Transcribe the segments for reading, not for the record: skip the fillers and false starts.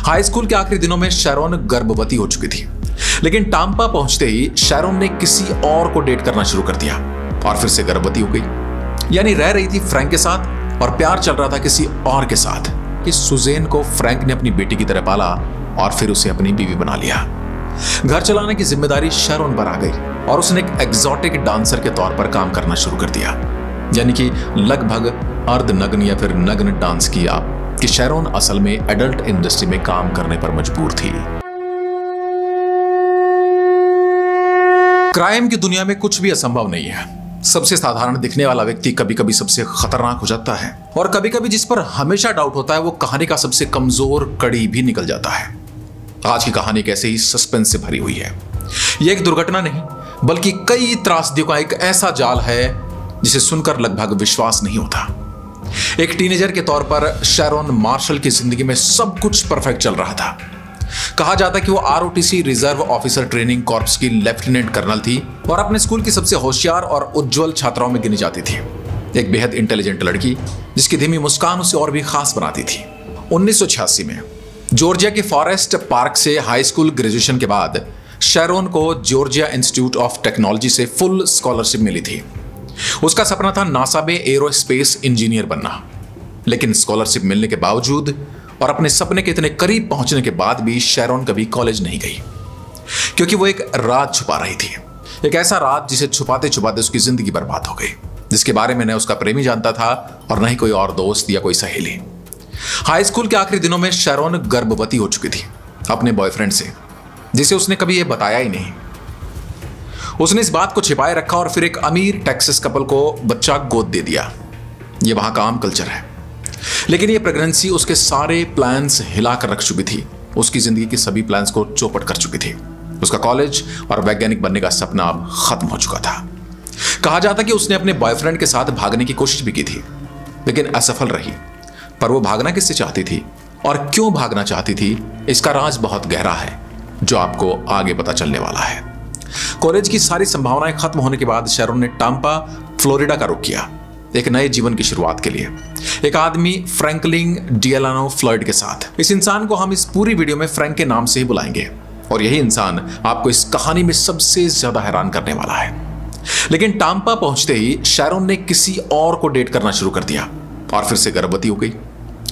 High school के आखिरी दिनों में शैरोन गर्भवती हो चुकी थी, लेकिन टाम्पा पहुंचते ही शैरोन ने किसी और को डेट करना शुरू कर दिया और फिर से गर्भवती हो गई। यानी रह रही थी फ्रैंक के साथ और प्यार चल रहा था किसी और के साथ। कि सुजेन को फ्रैंक ने अपनी बेटी की तरह पाला और फिर उसे अपनी बीवी बना लिया। घर चलाने की जिम्मेदारी शैरोन पर आ गई और उसने एक एग्जॉटिक डांसर के तौर पर काम करना शुरू कर दिया, यानी कि लगभग अर्धनग्न या फिर नग्न डांस किया कि शैरोन असल में एडल्ट इंडस्ट्री में काम करने पर मजबूर थी। क्राइम की दुनिया में कुछ भी असंभव नहीं है। सबसे साधारण दिखने वाला व्यक्ति कभी कभी सबसे खतरनाक हो जाता है और कभी कभी जिस पर हमेशा डाउट होता है वो कहानी का सबसे कमजोर कड़ी भी निकल जाता है। आज की कहानी कैसे ही सस्पेंस से भरी हुई है। यह एक दुर्घटना नहीं बल्कि कई त्रासदियों का एक ऐसा जाल है जिसे सुनकर लगभग विश्वास नहीं होता। एक टीनेजर के तौर पर शैरोन मार्शल की जिंदगी में सब कुछ परफेक्ट चल रहा था। कहा जाता कि वो आरओटीसी रिजर्व ऑफिसर ट्रेनिंग कॉर्प्स की लेफ्टिनेंट कर्नल थी और अपने स्कूल की सबसे होशियार और उज्जवल छात्राओं में गिनी जाती थी। एक बेहद इंटेलिजेंट लड़की जिसकी धीमी मुस्कान उसे और भी खास बनाती थी। 1986 में जॉर्जिया के फॉरेस्ट पार्क से हाई स्कूल ग्रेजुएशन के बाद शैरोन को जॉर्जिया इंस्टीट्यूट ऑफ टेक्नोलॉजी से फुल स्कॉलरशिप मिली थी। उसका सपना था नासा में एरोस्पेस इंजीनियर बनना, लेकिन स्कॉलरशिप मिलने के बावजूद और अपने सपने के इतने करीब पहुंचने के बाद भी शैरोन कभी कॉलेज नहीं गई, क्योंकि वो एक राज छुपा रही थी। एक ऐसा राज जिसे छुपाते छुपाते उसकी जिंदगी बर्बाद हो गई, जिसके बारे में न उसका प्रेमी जानता था और न ही कोई और दोस्त या कोई सहेली। हाई स्कूल के आखिरी दिनों में शैरोन गर्भवती हो चुकी थी अपने बॉयफ्रेंड से, जिसे उसने कभी यह बताया ही नहीं। उसने इस बात को छिपाए रखा और फिर एक अमीर टेक्सास कपल को बच्चा गोद दे दिया। यह वहां का आम कल्चर है, लेकिन यह प्रेगनेंसी उसके सारे प्लान्स हिलाकर रख चुकी थी। उसकी जिंदगी के सभी प्लान्स को चौपट कर चुकी थी। उसका कॉलेज और वैज्ञानिक बनने का सपना अब खत्म हो चुका था। कहा जाता कि उसने अपने बॉयफ्रेंड के साथ भागने की कोशिश भी की थी, लेकिन असफल रही। पर वो भागना किससे चाहती थी और क्यों भागना चाहती थी, इसका राज बहुत गहरा है जो आपको आगे पता चलने वाला है। कॉलेज की सारी संभावनाएं खत्म होने के बाद शैरोन ने टाम्पा, फ्लोरिडा का रुख किया एक नए जीवन की शुरुआत के लिए, एक आदमी फ्रैंकलिन डिएलानो फ्लॉयड के साथ। इस इंसान को हम इस पूरी वीडियो में फ्रैंक के नाम से ही बुलाएंगे और यही इंसान आपको इस कहानी में सबसे ज्यादा हैरान करने वाला है। लेकिन टाम्पा पहुंचते ही शैरोन ने किसी और को डेट करना शुरू कर दिया और फिर से गर्भवती हो गई।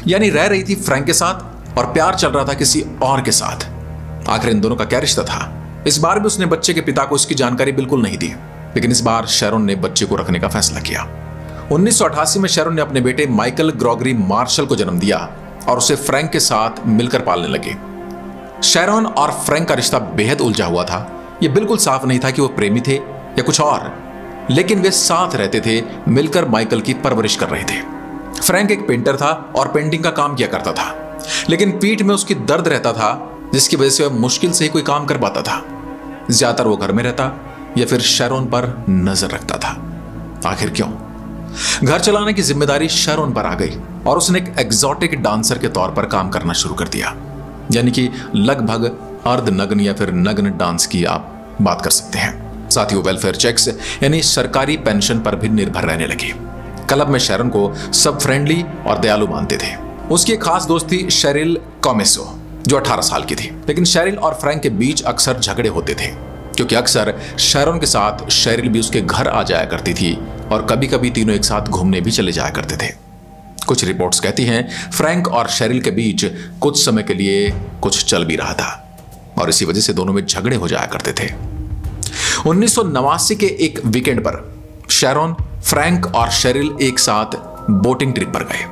यानी रह रही थी फ्रैंक के साथ और प्यार चल रहा था किसी और के साथ। आखिर इन दोनों का क्या रिश्ता था? इस बार भी उसने बच्चे के पिता को इसकी जानकारी बिल्कुल नहीं दी, लेकिन इस बार शैरोन ने बच्चे को रखने का फैसला किया। 1988 में शैरोन ने अपने बेटे माइकल ग्रेगरी मार्शल को जन्म दिया और उसे फ्रैंक के साथ मिलकर पालने लगे। शैरोन और फ्रैंक का रिश्ता बेहद उलझा हुआ था। यह बिल्कुल साफ नहीं था कि वो प्रेमी थे या कुछ और, लेकिन वे साथ रहते थे, मिलकर माइकल की परवरिश कर रहे थे। फ्रैंक एक पेंटर था और पेंटिंग का काम किया करता था, लेकिन पीठ में उसकी दर्द रहता था जिसकी वजह से वह मुश्किल से ही कोई काम कर पाता था। ज्यादातर वो घर में रहता या फिर शैरोन पर नजर रखता था। आखिर क्यों? घर चलाने की जिम्मेदारी शैरोन पर आ गई और उसने एक एग्जॉटिक डांसर के तौर पर काम करना शुरू कर दिया, यानी कि लगभग अर्धनग्न या फिर नग्न डांस की आप बात कर सकते हैं। साथ ही वो वेलफेयर चेक्स यानी सरकारी पेंशन पर भी निर्भर रहने लगे। क्लब में शैरोन को सब फ्रेंडली और दयालु मानते थे। उसकी एक खास दोस्त थी शेरिल कॉमेसो, जो 18 साल की थी। लेकिन शेरिल और फ्रैंक के बीच अक्सर झगड़े होते थे, क्योंकि अक्सर शैरोन के साथ शेरिल भी उसके घर आ जाया करती थी और कभी कभी तीनों एक साथ घूमने भी चले जाया करते थे। कुछ रिपोर्ट्स कहती हैं फ्रैंक और शेरिल के बीच कुछ समय के लिए कुछ चल भी रहा था और इसी वजह से दोनों में झगड़े हो जाया करते थे। 1989 के एक वीकेंड पर शैरोन, फ्रैंक और शेरिल एक साथ बोटिंग ट्रिप पर गए।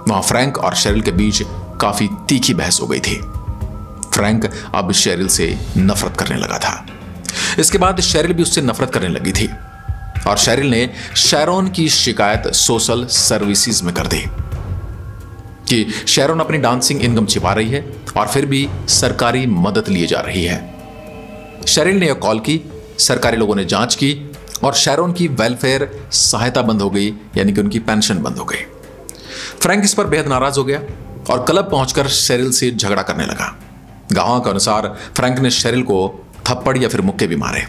वहां फ्रैंक और शेरिल के बीच काफी तीखी बहस हो गई थी। फ्रैंक अब शेरिल से नफरत करने लगा था। इसके बाद शेरिल भी उससे नफरत करने लगी थी और शेरिल ने शैरोन की शिकायत सोशल सर्विसेज में कर दी कि शैरोन अपनी डांसिंग इनकम छिपा रही है और फिर भी सरकारी मदद लिए जा रही है। शेरिल ने यह कॉल की, सरकारी लोगों ने जांच की और शैरोन की वेलफेयर सहायता बंद हो गई, यानी कि उनकी पेंशन बंद हो गई। फ्रैंक इस पर बेहद नाराज हो गया और क्लब पहुंचकर शेरिल से झगड़ा करने लगा। गवाह के अनुसार फ्रैंक ने शेरिल को थप्पड़ या फिर मुक्के भी मारे।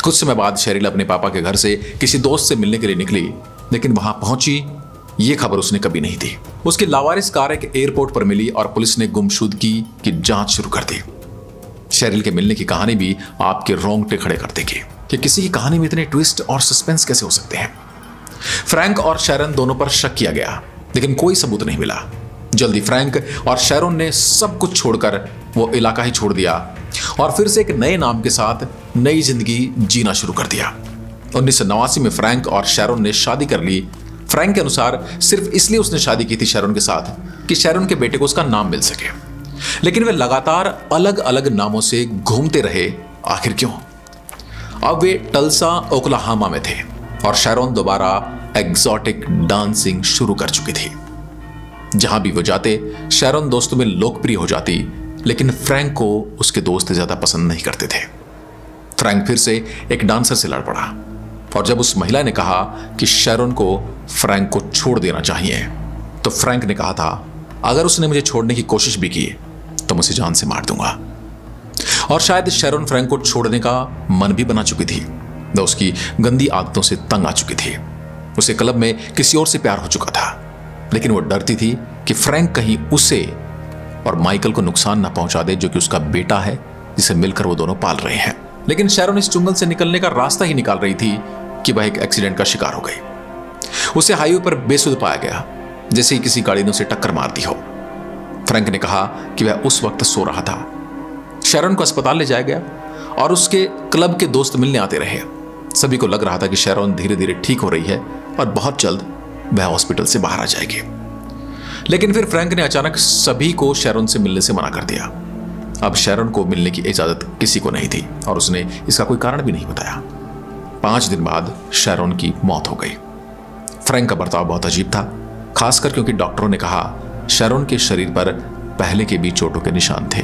कुछ समय बाद शेरिल अपने पापा के घर से किसी दोस्त से मिलने के लिए निकली, लेकिन वहां पहुंची यह खबर उसने कभी नहीं दी। उसकी लावारिस कार एक एयरपोर्ट पर मिली और पुलिस ने गुमशुदगी की जांच शुरू कर दी। शेरिल के मिलने की कहानी भी आपके रोंगटे खड़े कर देगी कि किसी की कहानी में इतने ट्विस्ट और सस्पेंस कैसे हो सकते हैं। फ्रैंक और शैरन दोनों पर शक किया गया, लेकिन कोई सबूत नहीं मिला। जल्दी फ्रैंक और शैरन ने सब कुछ छोड़कर वो इलाका ही छोड़ दिया और फिर से एक नए नाम के साथ नई जिंदगी जीना शुरू कर दिया। 1989 में फ्रैंक और शैरन ने शादी कर ली। फ्रैंक के अनुसार सिर्फ इसलिए उसने शादी की थी शैरन के साथ कि शैरन के बेटे को उसका नाम मिल सके, लेकिन वे लगातार अलग अलग नामों से घूमते रहे। आखिर क्यों? अब वे टल्सा ओक्लाहोमा में थे और शैरन दोबारा एग्जॉटिक डांसिंग शुरू कर चुकी थी। जहां भी वो जाते शैरन दोस्तों में लोकप्रिय हो जाती, लेकिन फ्रैंक को उसके दोस्त ज्यादा पसंद नहीं करते थे। फ्रैंक फिर से एक डांसर से लड़ पड़ा और जब उस महिला ने कहा कि शैरन को फ्रैंक को छोड़ देना चाहिए, तो फ्रैंक ने कहा था अगर उसने मुझे छोड़ने की कोशिश भी की तो मुझे जान से मार दूंगा। और शायद शैरन फ्रैंक को छोड़ने का मन भी बना चुकी थी। वह उसकी गंदी आदतों से तंग आ चुकी थी। उसे क्लब में किसी और से प्यार हो चुका था, लेकिन वो डरती थी कि फ्रैंक कहीं उसे और माइकल को नुकसान ना पहुंचा दे, जो कि उसका बेटा है जिसे मिलकर वो दोनों पाल रहे हैं। लेकिन शैरन इस चुंगल से निकलने का रास्ता ही निकाल रही थी कि वह एक एक्सीडेंट का शिकार हो गई। उसे हाईवे पर बेसुध पाया गया, जैसे ही किसी गाड़ी ने उसे टक्कर मार दी हो। फ्रैंक ने कहा कि वह उस वक्त सो रहा था। शैरन को अस्पताल ले जाया गया और उसके क्लब के दोस्त मिलने आते रहे। सभी को लग रहा था कि शैरन धीरे धीरे ठीक हो रही है और बहुत जल्द वह हॉस्पिटल से बाहर आ जाएगी। लेकिन फिर फ्रैंक ने अचानक सभी को शैरन से मिलने से मना कर दिया। अब शैरन को मिलने की इजाजत किसी को नहीं थी और उसने इसका कोई कारण भी नहीं बताया। 5 दिन बाद शैरन की मौत हो गई। फ्रैंक का बर्ताव बहुत अजीब था, खासकर क्योंकि डॉक्टरों ने कहा शैरन के शरीर पर पहले के भी चोटों के निशान थे।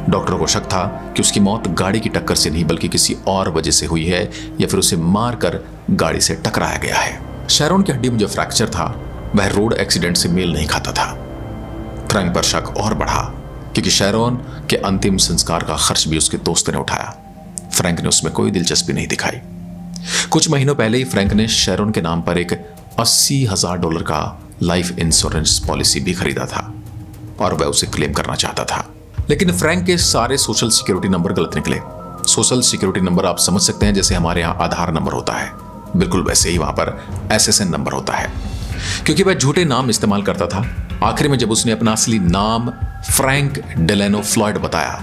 डॉक्टरों को शक था कि उसकी मौत गाड़ी की टक्कर से नहीं बल्कि किसी और वजह से हुई है या फिर उसे मारकर गाड़ी से टकराया गया है। शैरन की हड्डी में जो फ्रैक्चर था वह रोड एक्सीडेंट से मेल नहीं खाता था। फ्रैंक पर शक और बढ़ा क्योंकि शैरन के अंतिम संस्कार का खर्च भी उसके दोस्त ने उठाया। फ्रैंक ने उसमें कोई दिलचस्पी नहीं दिखाई। कुछ महीनों पहले ही फ्रैंक ने शैरन के नाम पर एक $80,000 का लाइफ इंश्योरेंस पॉलिसी भी खरीदा था और वह उसे क्लेम करना चाहता था। लेकिन फ्रैंक के सारे सोशल सिक्योरिटी नंबर गलत निकले। सोशल सिक्योरिटी नंबर आप समझ सकते हैं जैसे हमारे यहाँ आधार नंबर होता है, बिल्कुल वैसे ही वहां पर SSN नंबर होता है। क्योंकि वह झूठे नाम इस्तेमाल करता था, आखिर में जब उसने अपना असली नाम फ्रैंक डेलेनो फ्लॉयड बताया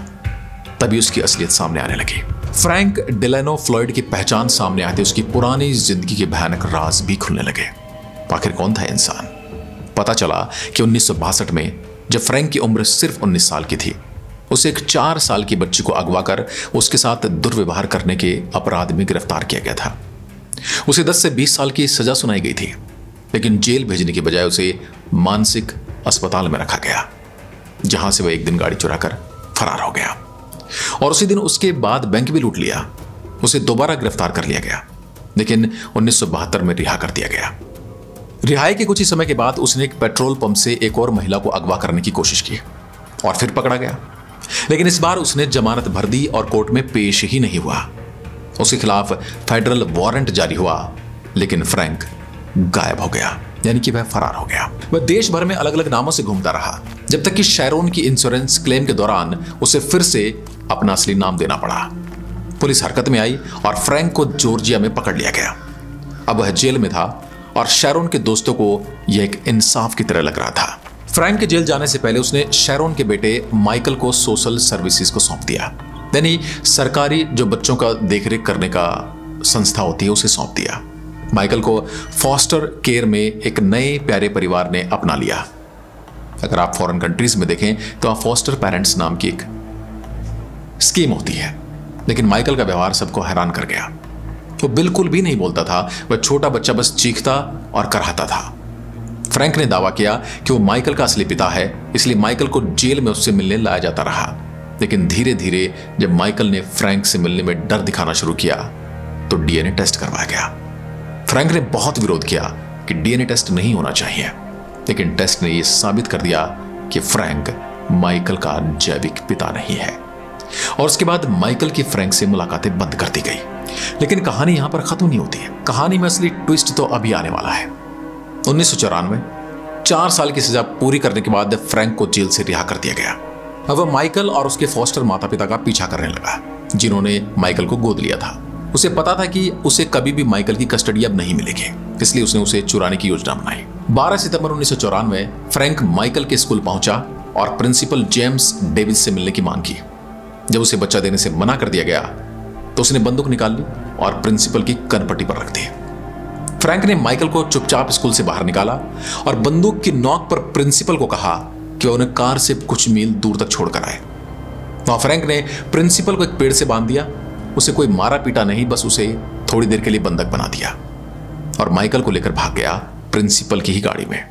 तभी उसकी असलियत सामने आने लगी। फ्रैंक डेलेनो फ्लॉयड की पहचान सामने आते उसकी पुरानी जिंदगी के भयानक राज भी खुलने लगे। आखिर कौन था इंसान? पता चला कि 1962 में जब फ्रैंक की उम्र सिर्फ 19 साल की थी, उसे एक 4 साल की बच्ची को अगवा कर उसके साथ दुर्व्यवहार करने के अपराध में गिरफ्तार किया गया था। उसे 10 से 20 साल की सजा सुनाई गई थी, लेकिन जेल भेजने की बजाय उसे मानसिक अस्पताल में रखा गया, जहां से वह एक दिन गाड़ी चुराकर फरार हो गया। और उसी दिन उसके बाद बैंक भी लूट लिया। उसे दोबारा गिरफ्तार कर लिया गया, लेकिन 1972 में रिहा कर दिया गया। रिहाई के कुछ ही समय के बाद उसने एक पेट्रोल पंप से एक और महिला को अगवा करने की कोशिश की और फिर पकड़ा गया, लेकिन इस बार उसने जमानत भर दी और कोर्ट में पेश ही नहीं हुआ। उसके खिलाफ फेडरल वारंट जारी हुआ, लेकिन फ्रैंक गायब हो गया, यानी कि वह फरार हो गया। वह देश भर में अलग अलग नामों से घूमता रहा, जब तक कि शैरन की इंश्योरेंस क्लेम के दौरान उसे फिर से अपना असली नाम देना पड़ा। पुलिस हरकत में आई और फ्रैंक को जॉर्जिया में पकड़ लिया गया। अब वह जेल में था और शैरन के दोस्तों को यह एक इंसाफ की तरह लग रहा था। फ्रैंक के जेल जाने से पहले उसने शैरन के बेटे माइकल को सोशल सर्विसेज को सौंप दिया, यानी सरकारी जो बच्चों का देखरेख करने का संस्था होती है उसे सौंप दिया। माइकल को फॉस्टर केयर में एक नए प्यारे परिवार ने अपना लिया। अगर आप फॉरेन कंट्रीज में देखें तो वहां फॉस्टर पेरेंट्स नाम की एक स्कीम होती है, लेकिन माइकल का व्यवहार सबको हैरान कर गया। वो बिल्कुल भी नहीं बोलता था, वह छोटा बच्चा बस चीखता और कराहता था। फ्रैंक ने दावा किया कि वो माइकल का असली पिता है, इसलिए माइकल को जेल में उससे मिलने लाया जाता रहा। लेकिन धीरे धीरे जब माइकल ने फ्रैंक से मिलने में डर दिखाना शुरू किया तो डीएनए टेस्ट करवाया गया। फ्रैंक ने बहुत विरोध किया कि डीएनए टेस्ट नहीं होना चाहिए, लेकिन टेस्ट ने यह साबित कर दिया कि फ्रैंक माइकल का जैविक पिता नहीं है। और उसके बाद माइकल की फ्रैंक से मुलाकातें बंद कर दी गई। लेकिन कहानी यहां पर खत्म नहीं होती है। कहानी में असली ट्विस्ट तो अभी आने वाला है। 1994 4 साल की सजा पूरी करने के बाद फ्रैंक को जेल से रिहा कर दिया गया। अब वह माइकल और उसके फॉस्टर माता पिता का पीछा करने लगा, जिन्होंने माइकल को गोद लिया था। उसे पता था कि उसे कभी भी माइकल की कस्टडी अब नहीं मिलेगी, इसलिए उसने उसे चुराने की योजना बनाई। 12 सितंबर 1994 फ्रैंक माइकल के स्कूल पहुंचा और प्रिंसिपल जेम्स डेविस से मिलने की मांग की। जब उसे बच्चा देने से मना कर दिया गया तो उसने बंदूक निकाल ली और प्रिंसिपल की कनपट्टी पर रख दी। फ्रैंक ने माइकल को चुपचाप स्कूल से बाहर निकाला और बंदूक की नोक पर प्रिंसिपल को कहा कि उन्हें कार से कुछ मील दूर तक छोड़कर आए। वहां फ्रैंक ने प्रिंसिपल को एक पेड़ से बांध दिया। उसे कोई मारा पीटा नहीं, बस उसे थोड़ी देर के लिए बंधक बना दिया और माइकल को लेकर भाग गया प्रिंसिपल की ही गाड़ी में।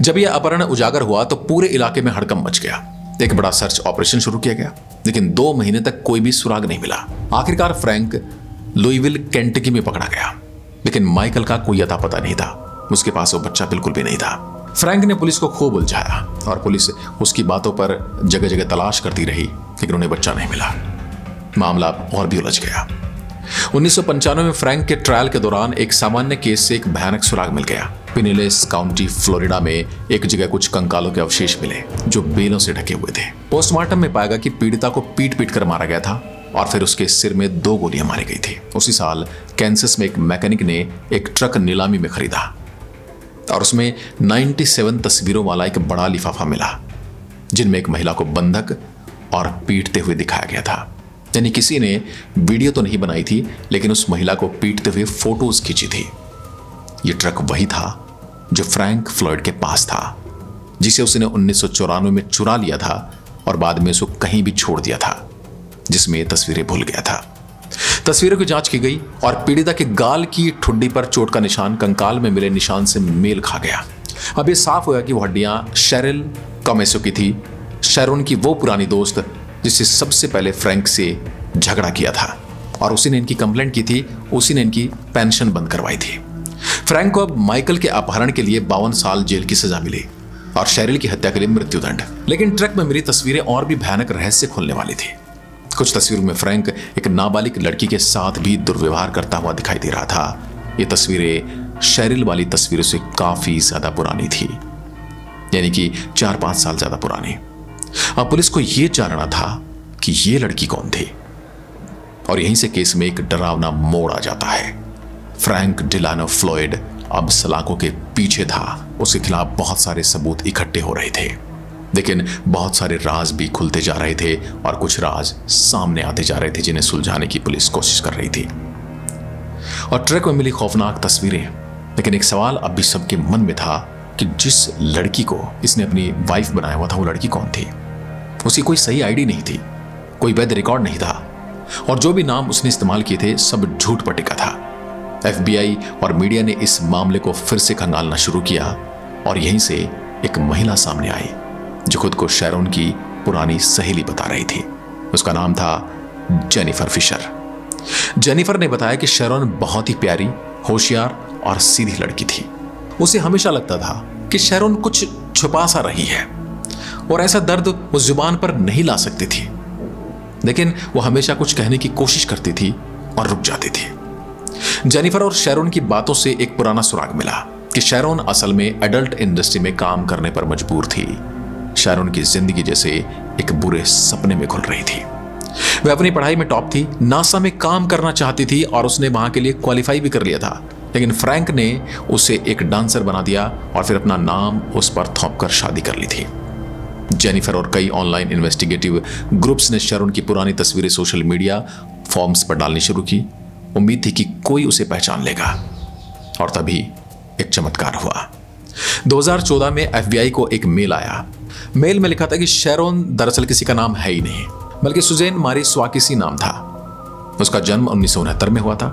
जब यह अपहरण उजागर हुआ तो पूरे इलाके में हड़कंप मच गया। एक बड़ा सर्च ऑपरेशन शुरू किया गया, लेकिन 2 महीने तक कोई भी सुराग नहीं मिला। आखिरकार फ्रैंक लुईविल केंटकी में पकड़ा गया, लेकिन माइकल का कोई अता पता नहीं था। उसके पास वो बच्चा बिल्कुल भी नहीं था। फ्रैंक ने पुलिस को खूब उलझाया और पुलिस उसकी बातों पर जगह जगह तलाश करती रही, लेकिन उन्हें बच्चा नहीं मिला। मामला और भी उलझ गया। 1995 में फ्रैंक के ट्रायल के दौरान एक सामान्य केस से एक भयानक सुराग मिल गया। पिनिलेस काउंटी फ्लोरिडा में एक जगह कुछ कंकालों के अवशेष मिले जो बेलों से ढके हुए थे। पोस्टमार्टम में पाया गया कि पीड़िता को पीट पीट कर मारा गया था और फिर उसके सिर में 2 गोलियां मारी गई थी। उसी साल कैंसस में एक मैकेनिक ने एक ट्रक नीलामी में खरीदा और उसमें 97 तस्वीरों वाला एक बड़ा लिफाफा मिला, जिनमें एक महिला को बंधक और पीटते हुए दिखाया गया था। यानी किसी ने वीडियो तो नहीं बनाई थी, लेकिन उस महिला को पीटते हुए फोटोज खींची थी। यह ट्रक वही था जो फ्रैंक फ्लॉयड के पास था, जिसे उसने 1994 में चुरा लिया था और बाद में उसको कहीं भी छोड़ दिया था, जिसमें तस्वीरें भूल गया था। तस्वीरों की जांच की गई और पीड़िता के गाल की ठुड्डी पर चोट का निशान कंकाल में मिले निशान से मेल खा गया। अब यह साफ हुआ कि वो हड्डियां शेरिल कमेसो की थी, शेरोन की वो पुरानी दोस्त जिससे सबसे पहले फ्रैंक से झगड़ा किया था और उसी ने इनकी कंप्लेंट की थी, उसी ने इनकी पेंशन बंद करवाई थी। फ्रैंक को अब माइकल के अपहरण के लिए 52 साल जेल की सजा मिली और शेरिल की हत्या के लिए मृत्युदंड। लेकिन ट्रक में मिली तस्वीरें और भी भयानक रहस्य खोलने वाली थी। कुछ तस्वीरों में फ्रैंक एक नाबालिग लड़की के साथ भी दुर्व्यवहार करता हुआ दिखाई दे रहा था। ये तस्वीरें शेरिल वाली तस्वीरों से काफी ज्यादा पुरानी थी, यानी कि 4-5 साल ज्यादा पुरानी। अब पुलिस को यह जानना था कि यह लड़की कौन थी और यहीं से केस में एक डरावना मोड़ आ जाता है। फ्रैंक डिलानो फ्लॉयड अब सलाखों के पीछे था। उसके खिलाफ बहुत सारे सबूत इकट्ठे हो रहे थे, लेकिन बहुत सारे राज भी खुलते जा रहे थे और कुछ राज सामने आते जा रहे थे जिन्हें सुलझाने की पुलिस कोशिश कर रही थी। और ट्रक में मिली खौफनाक तस्वीरें, लेकिन एक सवाल अब भी सबके मन में था कि जिस लड़की को इसने अपनी वाइफ बनाया हुआ था वो लड़की कौन थी। उसकी कोई सही आईडी नहीं थी, कोई वैध रिकॉर्ड नहीं था और जो भी नाम उसने इस्तेमाल किए थे सब झूठ पर टिका था। FBI और मीडिया ने इस मामले को फिर से खंगालना शुरू किया और यहीं से एक महिला सामने आई जो खुद को शेरोन की पुरानी सहेली बता रही थी। उसका नाम था जेनिफर फिशर। जेनिफर ने बताया कि शेरोन बहुत ही प्यारी, होशियार और सीधी लड़की थी। उसे हमेशा लगता था कि शेरोन कुछ छुपा सा रही है और ऐसा दर्द वो जुबान पर नहीं ला सकती थी, लेकिन वो हमेशा कुछ कहने की कोशिश करती थी और रुक जाती थी। जेनिफर और शेरोन की बातों से एक पुराना सुराग मिला कि शेरोन असल में एडल्ट इंडस्ट्री में काम करने पर मजबूर थी। शेरोन की जिंदगी जैसे एक बुरे सपने में खुल रही थी। वह अपनी पढ़ाई में टॉप थी, नासा में काम करना चाहती थी और उसने वहां के लिए क्वालिफाई भी कर लिया था, लेकिन फ्रैंक ने उसे एक डांसर बना दिया और फिर अपना नाम उस पर थोपकर शादी कर ली थी। जेनिफर और कई ऑनलाइन इन्वेस्टिगेटिव ग्रुप्स ने शेरोन की पुरानी तस्वीरें सोशल मीडिया फॉर्म्स पर डालनी शुरू की। उम्मीद थी कि कोई उसे पहचान लेगा और तभी एक चमत्कार हुआ। 2014 में FBI को एक मेल आया। मेल में लिखा था कि शेरोन दरअसल किसी का नाम है ही नहीं, बल्कि सुजेन मारी स्वाकिसी नाम था। उसका जन्म 1969 में हुआ था।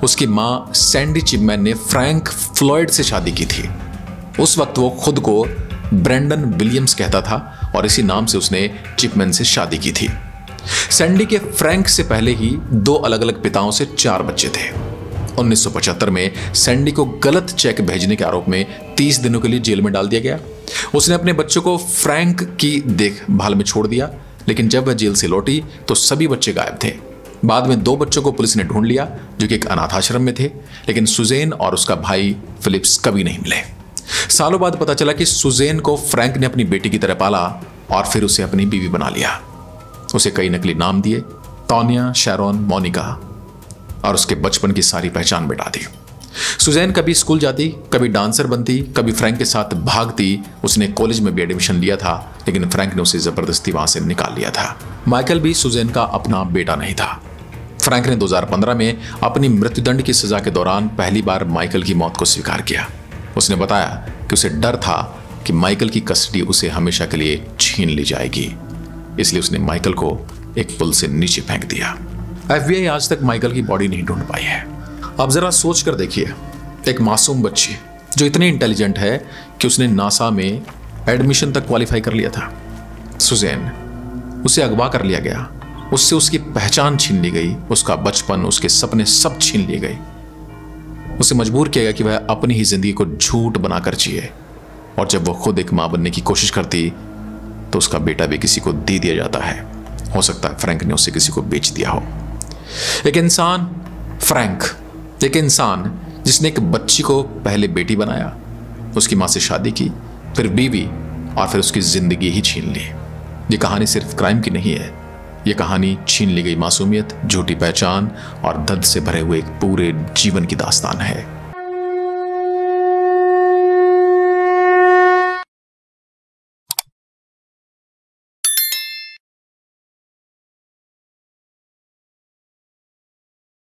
उसकी मां सैंडी चिपमैन ने फ्रैंक फ्लॉयड से शादी की थी। उस वक्त वो खुद को ब्रेंडन विलियम्स कहता था और इसी नाम से उसने चिपमैन से शादी की थी। सैंडी के फ्रैंक से पहले ही 2 अलग अलग पिताओं से 4 बच्चे थे। 1975 में सैंडी को गलत चेक भेजने के आरोप में 30 दिनों के लिए जेल में डाल दिया गया। उसने अपने बच्चों को फ्रैंक की देखभाल में छोड़ दिया, लेकिन जब वह जेल से लौटी तो सभी बच्चे गायब थे। बाद में 2 बच्चों को पुलिस ने ढूंढ लिया जो कि एक अनाथ आश्रम में थे, लेकिन सुजेन और उसका भाई फिलिप्स कभी नहीं मिले। सालों बाद पता चला कि सुजैन को फ्रैंक ने अपनी बेटी की तरह पाला और फिर उसे अपनी बीवी बना लिया। उसे कई नकली नाम दिए, टोनिया, शैरोन, मोनिका, और उसके बचपन की सारी पहचान मिटा दी। सुजैन कभी स्कूल जाती, कभी डांसर बनती, कभी फ्रैंक के साथ भागती। उसने कॉलेज में भी एडमिशन लिया था, लेकिन फ्रैंक ने उसे जबरदस्ती वहां से निकाल लिया था। माइकल भी सुजैन का अपना बेटा नहीं था। फ्रैंक ने 2015 में अपनी मृत्युदंड की सजा के दौरान पहली बार माइकल की मौत को स्वीकार किया। उसने बताया कि उसे डर था कि माइकल की कस्टडी उसे हमेशा के लिए छीन ली जाएगी, इसलिए उसने माइकल को एक पुल से नीचे फेंक दिया। FBI आज तक माइकल की बॉडी नहीं ढूंढ पाई है। अब जरा सोच कर देखिए, एक मासूम बच्ची जो इतनी इंटेलिजेंट है कि उसने नासा में एडमिशन तक क्वालिफाई कर लिया था। सुजैन, उसे अगवा कर लिया गया, उससे उसकी पहचान छीन ली गई, उसका बचपन, उसके सपने सब छीन लिए गए। उसे मजबूर किया गया कि वह अपनी ही जिंदगी को झूठ बनाकर जिए, और जब वह खुद एक मां बनने की कोशिश करती तो उसका बेटा भी किसी को दे दिया जाता है। हो सकता है फ्रैंक ने उसे किसी को बेच दिया हो। एक इंसान, फ्रैंक, एक इंसान जिसने एक बच्ची को पहले बेटी बनाया, उसकी मां से शादी की, फिर बीवी, और फिर उसकी जिंदगी ही छीन ली। ये कहानी सिर्फ क्राइम की नहीं है, ये कहानी छीन ली गई मासूमियत, झूठी पहचान और दर्द से भरे हुए एक पूरे जीवन की दास्तान है।